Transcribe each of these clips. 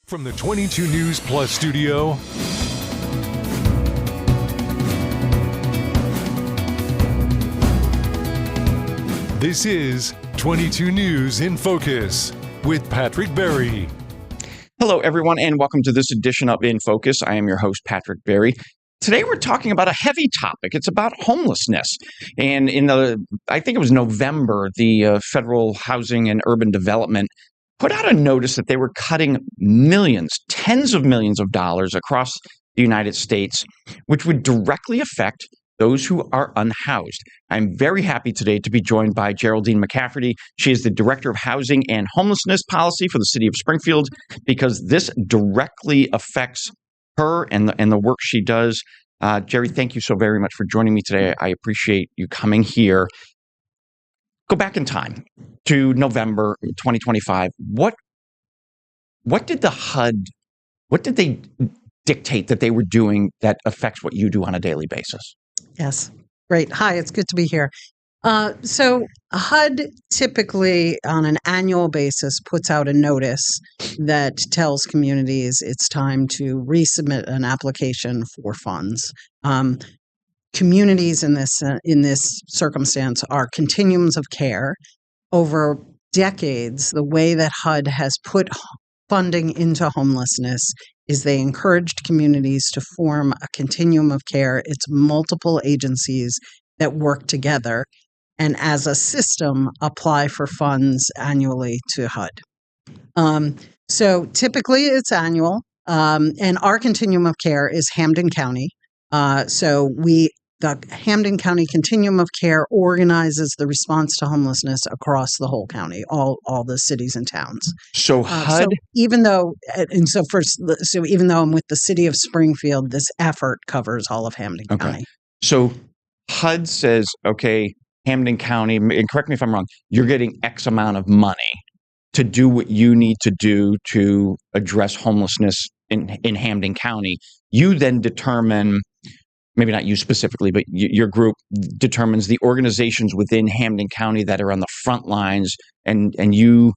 From the 22 News Plus studio, this is 22 News in Focus with Patrick Berry. Hello, everyone, and welcome to this edition of InFocus. I am your host, Patrick Berry. Today, we're talking about a heavy topic. It's about homelessness. And I think it was November, the Federal Housing and Urban Development put out a notice that they were cutting millions, tens of millions of dollars across the United States, which would directly affect those who are unhoused. I'm very happy today to be joined by Geraldine McCafferty. She is the Director of Housing and Homelessness Policy for the City of Springfield, because this directly affects her and the work she does. Jerry, thank you so very much for joining me today. I appreciate you coming here. Go back in time to November 2025. What did the HUD, what did they dictate that they were doing that affects what you do on a daily basis? Yes. Great. Hi, it's good to be here. So HUD typically on an annual basis puts out a notice that tells communities it's time to resubmit an application for funds. Communities in this circumstance are continuums of care. Over decades, the way that HUD has put funding into homelessness is they encouraged communities to form a continuum of care. It's multiple agencies that work together and as a system apply for funds annually to HUD. So typically it's annual, and our continuum of care is Hampden County. The Hampden County Continuum of Care organizes the response to homelessness across the whole county, all the cities and towns. So HUD, even though I'm with the city of Springfield, this effort covers all of Hampden County. So HUD says, okay, Hampden County, and correct me if I'm wrong, you're getting X amount of money to do what you need to do to address homelessness in Hampden County. You then determine, maybe not you specifically, but your group determines the organizations within Hampden County that are on the front lines, and you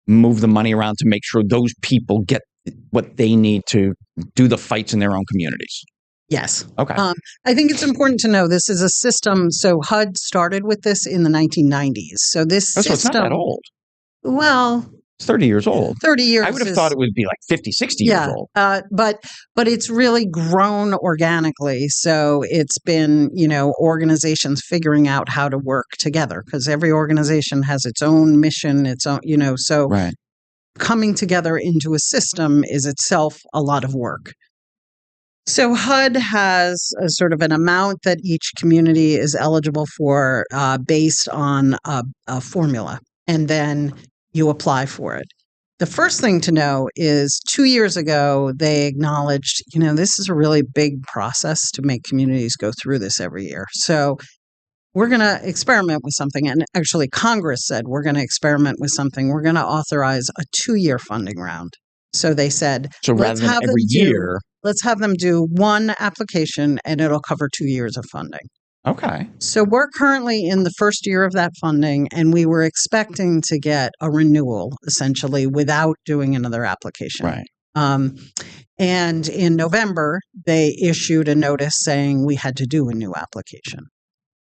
move the money around to make sure those people get what they need to do the fights in their own communities. Yes. Okay. I think it's important to know this is a system. So HUD started with this in the 1990s. So this system, it's not that old. Well, it's 30 years old. 30 years. I would have thought it would be like 50, 60 years old. But it's really grown organically. So it's been, organizations figuring out how to work together, because every organization has its own mission, its own, Right. Coming together into a system is itself a lot of work. So HUD has a sort of an amount that each community is eligible for based on a formula, and then you apply for it. The first thing to know is 2 years ago, they acknowledged, this is a really big process to make communities go through this every year. So we're going to experiment with something. And actually, Congress said, we're going to experiment with something. We're going to authorize a 2-year funding round. So they said, so rather than every year, let's have them do one application and it'll cover 2 years of funding. Okay. So we're currently in the first year of that funding, and we were expecting to get a renewal, essentially, without doing another application. Right. And in November, they issued a notice saying we had to do a new application.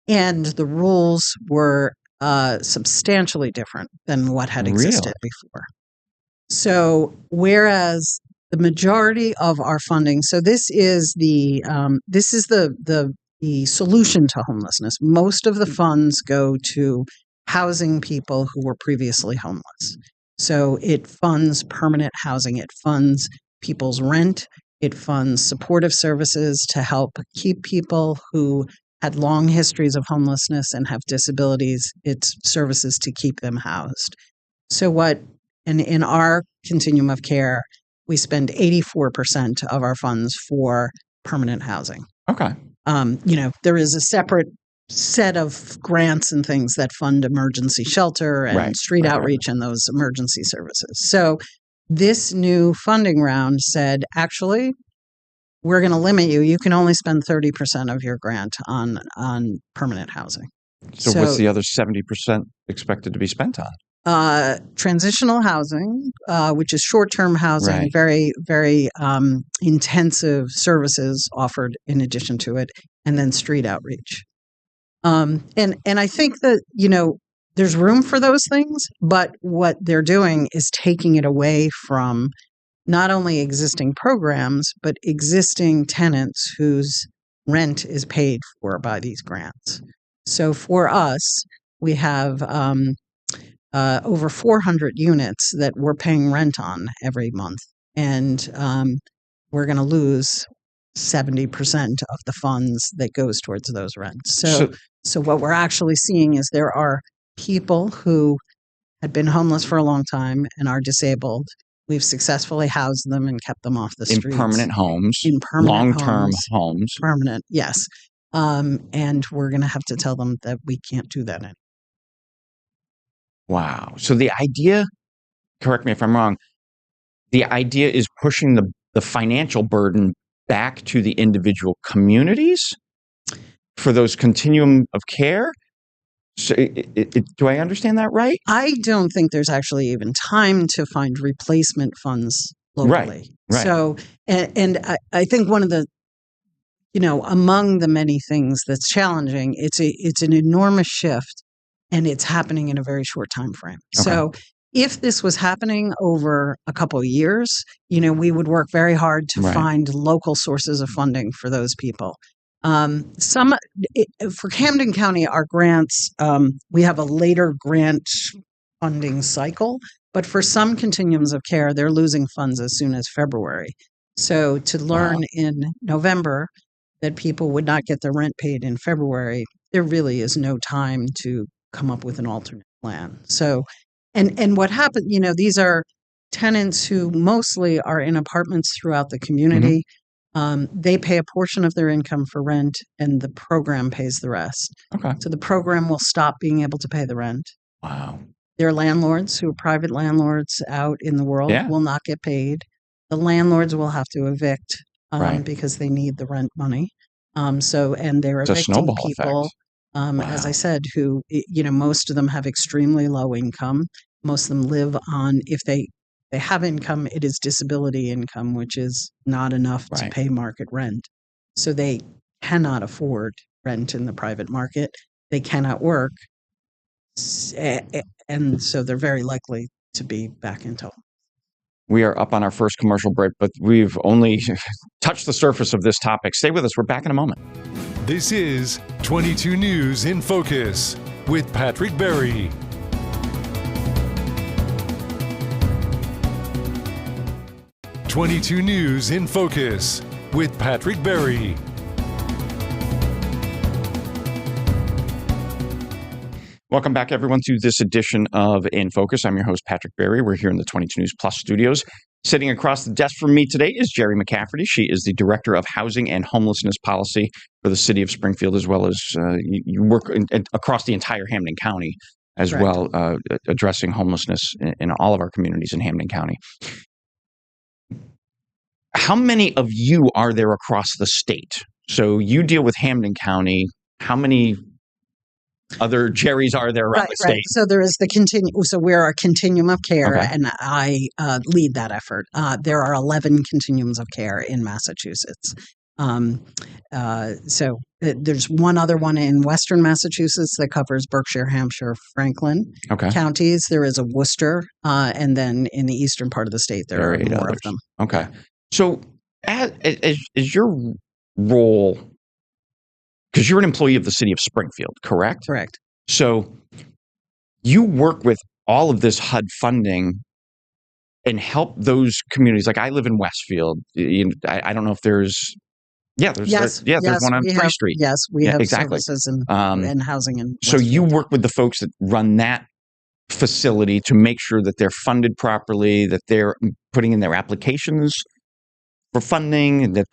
And the rules were substantially different than what had existed before. So whereas the majority of our funding, so this is the solution to homelessness. Most of the funds go to housing people who were previously homeless. So it funds permanent housing. It funds people's rent. It funds supportive services to help keep people who had long histories of homelessness and have disabilities. It's services to keep them housed. So in our continuum of care, we spend 84% of our funds for permanent housing. Okay. There is a separate set of grants and things that fund emergency shelter and street outreach and those emergency services. So this new funding round said, actually, we're going to limit you. You can only spend 30% of your grant on permanent housing. So what's the other 70% expected to be spent on? transitional housing, which is short-term housing, Right. very, very intensive services offered in addition to it, and then street outreach. And I think that, there's room for those things, but what they're doing is taking it away from not only existing programs, but existing tenants whose rent is paid for by these grants. So for us, we have over 400 units that we're paying rent on every month. And we're going to lose 70% of the funds that goes towards those rents. So what we're actually seeing is there are people who had been homeless for a long time and are disabled. We've successfully housed them and kept them off the In streets. permanent homes, In permanent long-term homes. Permanent, yes. And we're going to have to tell them that we can't do that anymore. Wow. So the idea, correct me if I'm wrong, the idea is pushing the financial burden back to the individual communities for those continuum of care. So do I understand that right? I don't think there's actually even time to find replacement funds locally. Right. So, and I think one of the, among the many things that's challenging, it's an enormous shift, and it's happening in a very short time frame. Okay. So if this was happening over a couple of years, we would work very hard to find local sources of funding for those people. For Camden County, our grants, we have a later grant funding cycle, but for some continuums of care, they're losing funds as soon as February. So to learn in November that people would not get their rent paid in February, there really is no time to come up with an alternate plan. So, and what happened, these are tenants who mostly are in apartments throughout the community. Mm-hmm. They pay a portion of their income for rent, and the program pays the rest. Okay. So the program will stop being able to pay the rent. Wow. Their landlords, who are private landlords out in the world, will not get paid. The landlords will have to evict because they need the rent money. And they're evicting people. As I said, who, most of them have extremely low income. Most of them live on, if they have income, it is disability income, which is not enough to pay market rent. So they cannot afford rent in the private market. They cannot work. And so they're very likely to be back into home. We are up on our first commercial break, but we've only touched the surface of this topic. Stay with us. We're back in a moment. This is 22 News in Focus with Patrick Berry. "22 News in Focus with Patrick Berry. Welcome back, everyone, to this edition of InFocus. I'm your host, Patrick Berry. We're here in the 22 News Plus studios. Sitting across the desk from me today is Geraldine McCafferty. She is the Director of Housing and Homelessness Policy for the City of Springfield, as well as you work across the entire Hampden County as well, addressing homelessness in all of our communities in Hampden County. How many of you are there across the state? So you deal with Hampden County. How many other Jerrys are there around the state? So there is the So we're a continuum of care, and I lead that effort. There are 11 continuums of care in Massachusetts. So there's one other one in Western Massachusetts that covers Berkshire, Hampshire, Franklin counties. There is a Worcester, and then in the eastern part of the state, there are more of them. Okay. So as your role, because you're an employee of the City of Springfield, correct? Correct. So you work with all of this HUD funding and help those communities. Like I live in Westfield. I don't know if there's there's one on 3 Street. Yes, we have exactly. services and housing in Westfield. So you work with the folks that run that facility to make sure that they're funded properly, that they're putting in their applications for funding, and that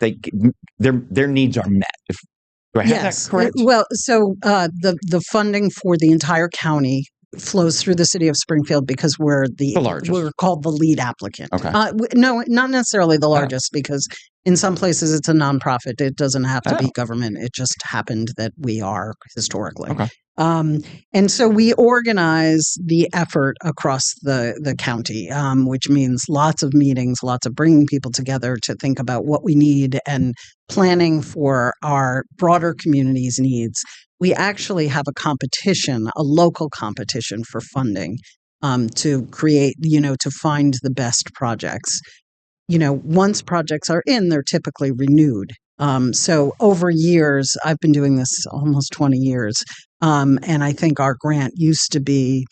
their needs are met. Do I have that correct? Well, so the funding for the entire county flows through the City of Springfield because we're the largest. We're called the lead applicant. Okay. No, not necessarily the largest, because in some places it's a nonprofit. It doesn't have to be government. It just happened that we are historically. Okay. And so we organize the effort across the county, which means lots of meetings, lots of bringing people together to think about what we need and planning for our broader community's needs. We actually have a competition, a local competition for funding to create, to find the best projects. Once projects are in, they're typically renewed. So over years, I've been doing this almost 20 years. And I think our grant used to be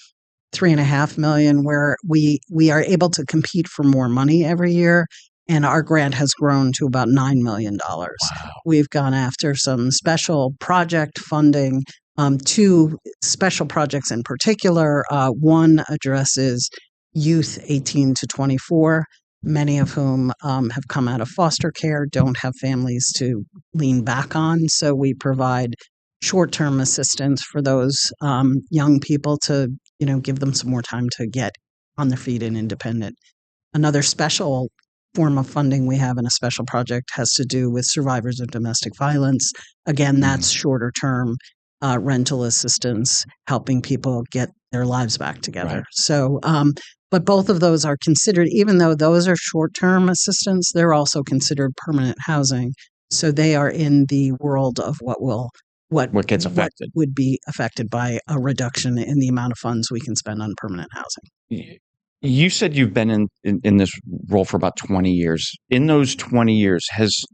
$3.5 million, where we are able to compete for more money every year. And our grant has grown to about $9 million. Wow. We've gone after some special project funding, two special projects in particular. One addresses youth 18 to 24, many of whom have come out of foster care, don't have families to lean back on. So we provide short-term assistance for those young people to, give them some more time to get on their feet and independent. Another special form of funding we have in a special project has to do with survivors of domestic violence. Again, that's shorter term rental assistance, helping people get their lives back together. Right. So, but both of those are considered, even though those are short-term assistance, they're also considered permanent housing. So they are in the world of what gets affected. What would be affected by a reduction in the amount of funds we can spend on permanent housing. You said you've been in this role for about 20 years. In those 20 years, has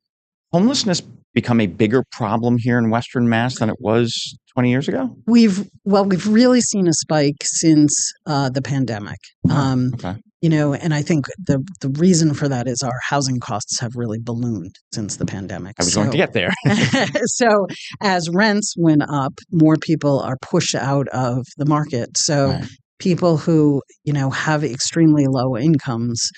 homelessness become a bigger problem here in Western Mass than it was 20 years ago? We've really seen a spike since the pandemic. Okay. And I think the reason for that is our housing costs have really ballooned since the pandemic. I was going to get there. So as rents went up, more people are pushed out of the market. So Right. people who, have extremely low incomes,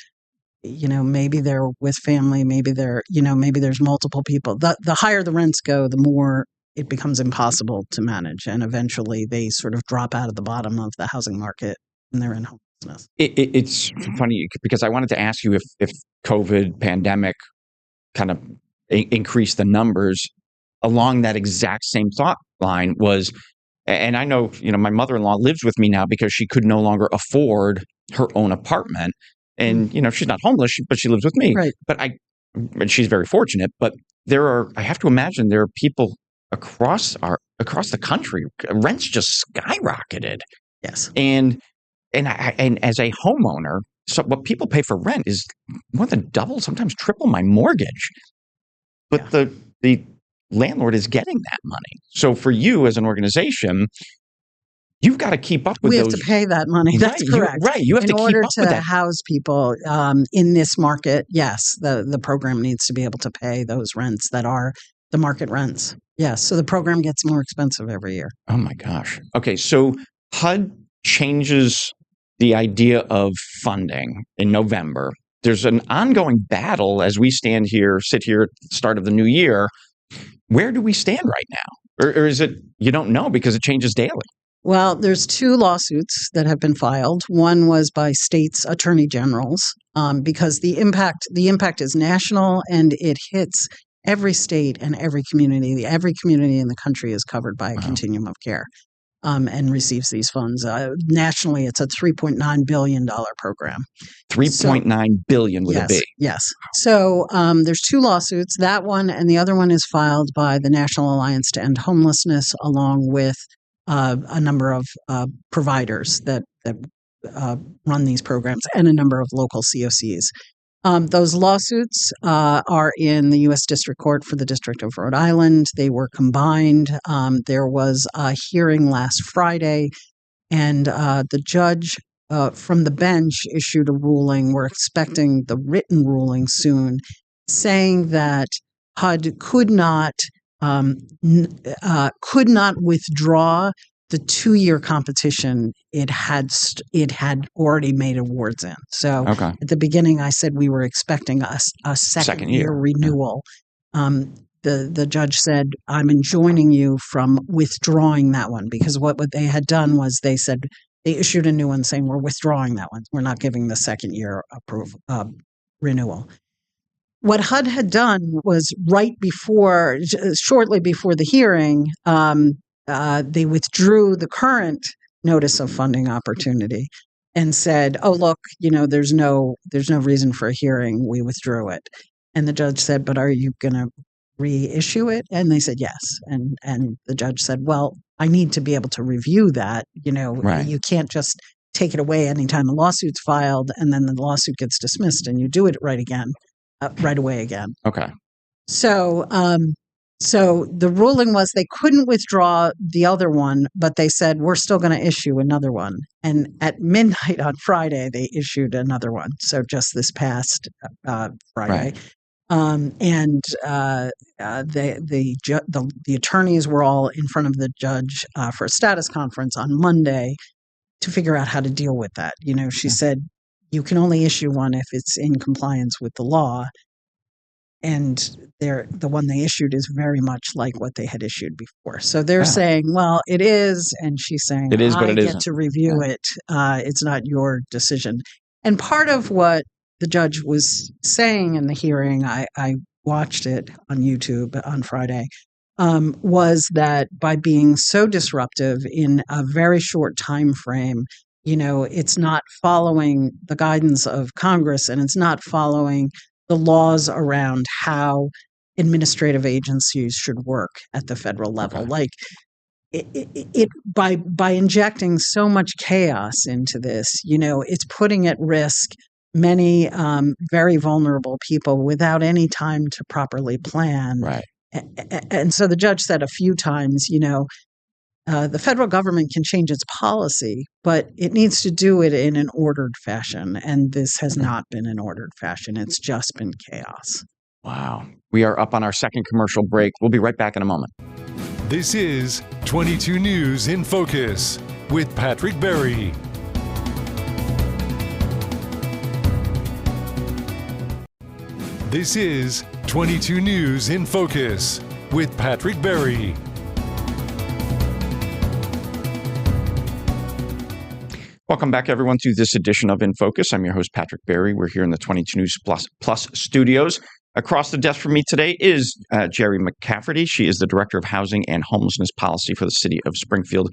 maybe they're with family, maybe maybe there's multiple people. The higher the rents go, the more it becomes impossible to manage. And eventually they sort of drop out of the bottom of the housing market and they're in homelessness. It's funny because I wanted to ask you if COVID pandemic kind of increased the numbers. Along that exact same thought line was, and I know, my mother-in-law lives with me now because she could no longer afford her own apartment. And, she's not homeless, but she lives with me. Right. And she's very fortunate. But I have to imagine there are people across the country, rents just skyrocketed. Yes. And as a homeowner, so what people pay for rent is more than double, sometimes triple my mortgage. But the landlord is getting that money. So for you as an organization, you've got to keep up with those. We have to pay that money. That's correct. You have to keep up with that. In order to house people in this market, yes, the program needs to be able to pay those rents that are the market rents. Yes, so the program gets more expensive every year. Oh my gosh. Okay, so HUD changes the idea of funding in November. There's an ongoing battle as we sit here at the start of the new year. Where do we stand right now? Or is it you don't know because it changes daily? Well, there's two lawsuits that have been filed. One was by states' attorney generals because the impact is national and it hits every state and every community. Every community in the country is covered by a continuum of care and receives these funds. Nationally, it's a $3.9 billion program. $3.9 billion with a B. Yes. So there's two lawsuits. That one and the other one is filed by the National Alliance to End Homelessness, along with a number of providers that run these programs and a number of local COCs. Those lawsuits are in the U.S. District Court for the District of Rhode Island. They were combined. There was a hearing last Friday, and the judge from the bench issued a ruling. We're expecting the written ruling soon, saying that HUD could not withdraw the 2-year competition it had already made awards in. So at the beginning, I said we were expecting a second year renewal. The judge said, I'm enjoining you from withdrawing that one, because what they had done was they issued a new one saying we're withdrawing that one. We're not giving the second year renewal. What HUD had done was shortly before the hearing, they withdrew the current notice of funding opportunity and said, "Oh, look, there's no reason for a hearing. We withdrew it." And the judge said, "But are you going to reissue it?" And they said, "Yes." And the judge said, "Well, I need to be able to review that. Right. You can't just take it away anytime a lawsuit's filed and then the lawsuit gets dismissed and you do it right away again." Okay. So, so the ruling was they couldn't withdraw the other one, but they said, "We're still going to issue another one." And at midnight on Friday, they issued another one. So just this past Friday. Right. And the attorneys were all in front of the judge for a status conference on Monday to figure out how to deal with that. She said, "You can only issue one if it's in compliance with the law." And the one they issued is very much like what they had issued before. So they're saying, "Well, it is," and she's saying, It is, but "I it get isn't." to review it. It's not your decision." And part of what the judge was saying in the hearing, I watched it on YouTube on Friday, was that by being so disruptive in a very short time frame, it's not following the guidance of Congress and it's not following the laws around how administrative agencies should work at the federal level. Okay. Like by injecting so much chaos into this, it's putting at risk many very vulnerable people without any time to properly plan. Right. And so the judge said a few times, the federal government can change its policy, but it needs to do it in an ordered fashion. And this has not been an ordered fashion. It's just been chaos. Wow. We are up on our second commercial break. We'll be right back in a moment. This is 22 News in Focus with Patrick Berry. This is 22 News in Focus with Patrick Berry. Welcome back, everyone, to this edition of InFocus. I'm your host, Patrick Berry. We're here in the 22 News Plus studios. Across the desk from me today is Geraldine McCafferty. She is the Director of Housing and Homelessness Policy for the city of Springfield.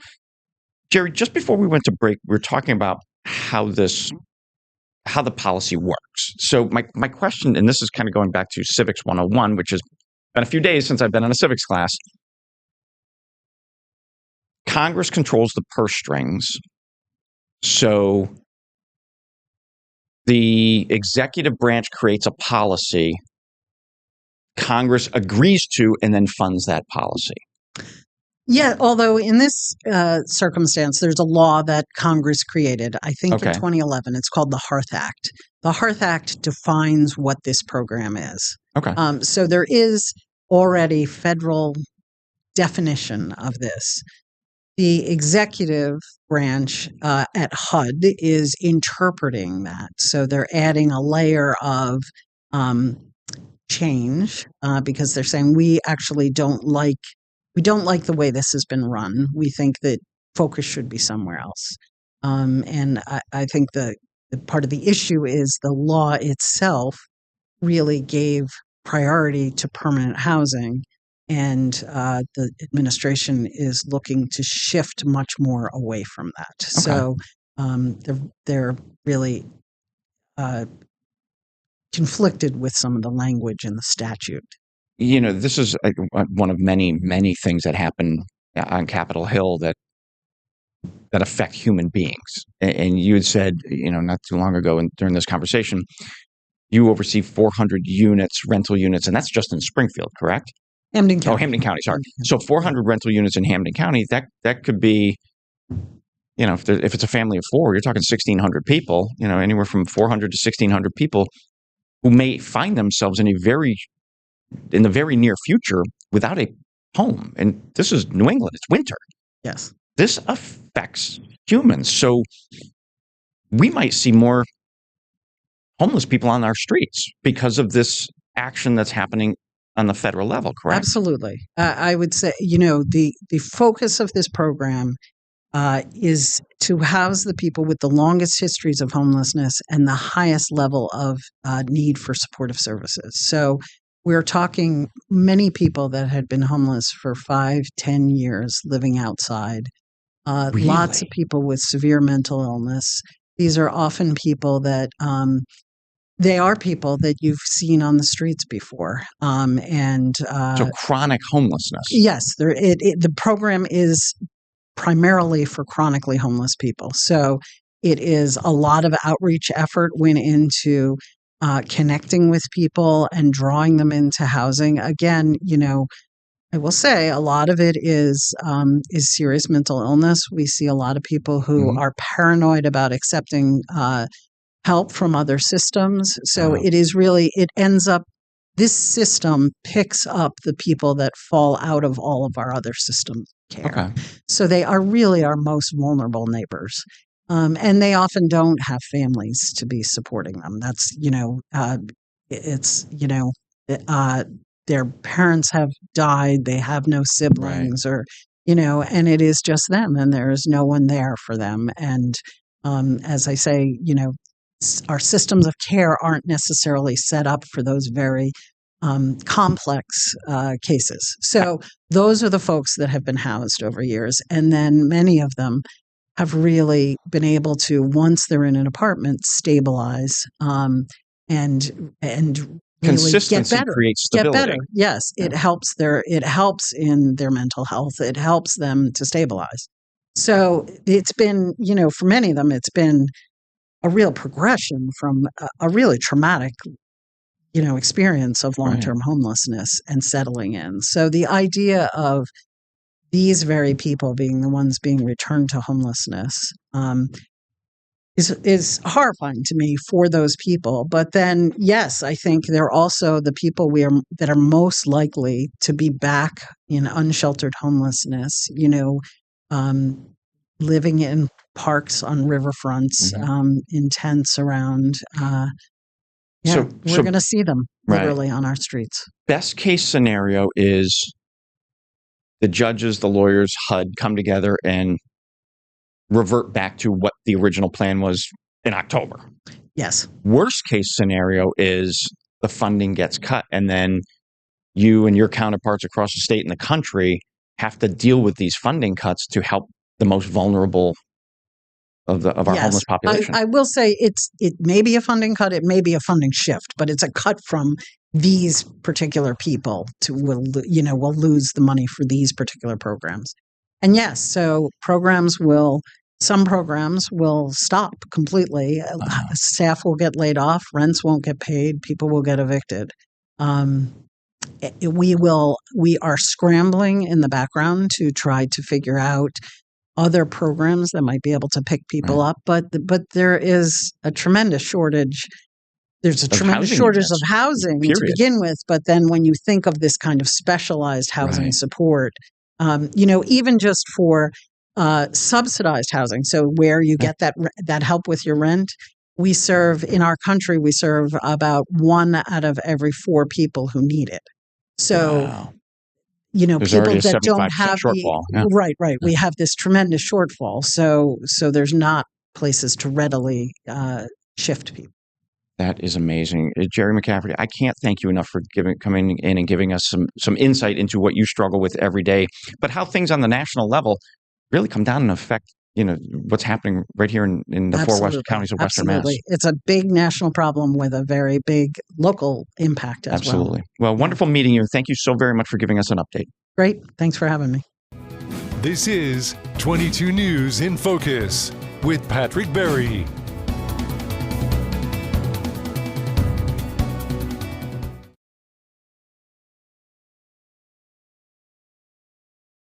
Jerry, just before we went to break, we were talking about how the policy works. So my question, and this is kind of going back to Civics 101, which has been a few days since I've been in a civics class. Congress controls the purse strings. So the executive branch creates a policy, Congress agrees to, and then funds that policy. Yeah, although in this circumstance, there's a law that Congress created, I think in 2011. It's called the Hearth Act. The Hearth Act defines what this program is. Okay. So there is already federal definition of this. The executive branch at HUD is interpreting that. So they're adding a layer of change because they're saying we actually don't like the way this has been run. We think that focus should be somewhere else. And I think the part of the issue is the law itself really gave priority to permanent housing. And the administration is looking to shift much more away from that. So they're really conflicted with some of the language in the statute. This is one of many, many things that happen on Capitol Hill that affect human beings. And you had said, not too long ago during this conversation, you oversee 400 units, rental units, and that's just in Springfield, correct? Hampden County. Oh, Hampden County, sorry. So 400 rental units in Hampden County, that could be, if it's a family of four, you're talking 1,600 people, anywhere from 400 to 1,600 people who may find themselves in the very near future without a home. And this is New England. It's winter. Yes. This affects humans. So we might see more homeless people on our streets because of this action that's happening on the federal level, correct? Absolutely. I would say, the focus of this program is to house the people with the longest histories of homelessness and the highest level of need for supportive services. So we're talking many people that had been homeless for 5-10 years living outside. Lots of Really? people with severe mental illness. These are often people that they are people that you've seen on the streets before. So chronic homelessness. Yes, the program is primarily for chronically homeless people. So it is a lot of outreach effort went into connecting with people and drawing them into housing. Again, I will say a lot of it is serious mental illness. We see a lot of people who are paranoid about accepting help from other systems. So it is really, it ends up, this system picks up the people that fall out of all of our other systems of care. Okay. So they are really our most vulnerable neighbors. And they often don't have families to be supporting them. That's, their parents have died, they have no siblings, or, and it is just them, and there is no one there for them. And as I say, our systems of care aren't necessarily set up for those very complex cases. So those are the folks that have been housed over years. And then many of them have really been able to, once they're in an apartment, stabilize and really Consistency get better. creates stability. Get better. Yes, it helps in their mental health. It helps them to stabilize. So it's been, for many of them, it's been a real progression from a really traumatic, experience of long-term homelessness and settling in. So the idea of these very people being the ones being returned to homelessness is horrifying to me for those people. But then, yes, I think they're also the people that are most likely to be back in unsheltered homelessness, living in parks on riverfronts, in tents around. We're going to see them literally on our streets. Best case scenario is the judges, the lawyers, HUD come together and revert back to what the original plan was in October. Yes. Worst case scenario is the funding gets cut, and then you and your counterparts across the state and the country have to deal with these funding cuts to help the most vulnerable of our homeless population. I will say it may be a funding cut, it may be a funding shift, but it's a cut from these particular people will lose the money for these particular programs. And yes, so some programs will stop completely. Staff will get laid off, rents won't get paid, people will get evicted. We are scrambling in the background to try to figure out other programs that might be able to pick people up, but there is a tremendous shortage. There's a tremendous shortage of housing to begin with, but then when you think of this kind of specialized housing support, even just for subsidized housing, so where you get that help with your rent, in our country, we serve about 1 out of every 4 people who need it. So, there's people already a that don't 75% have shortfall. Right. We have this tremendous shortfall. So there's not places to readily shift people. That is amazing. Jerry McCafferty, I can't thank you enough for coming in and giving us some insight into what you struggle with every day, but how things on the national level really come down and affect, what's happening right here in the 4 West counties of Western Mass. It's a big national problem with a very big local impact as well. Absolutely. Well, wonderful meeting you. Thank you so very much for giving us an update. Great. Thanks for having me. This is 22 News in Focus with Patrick Berry.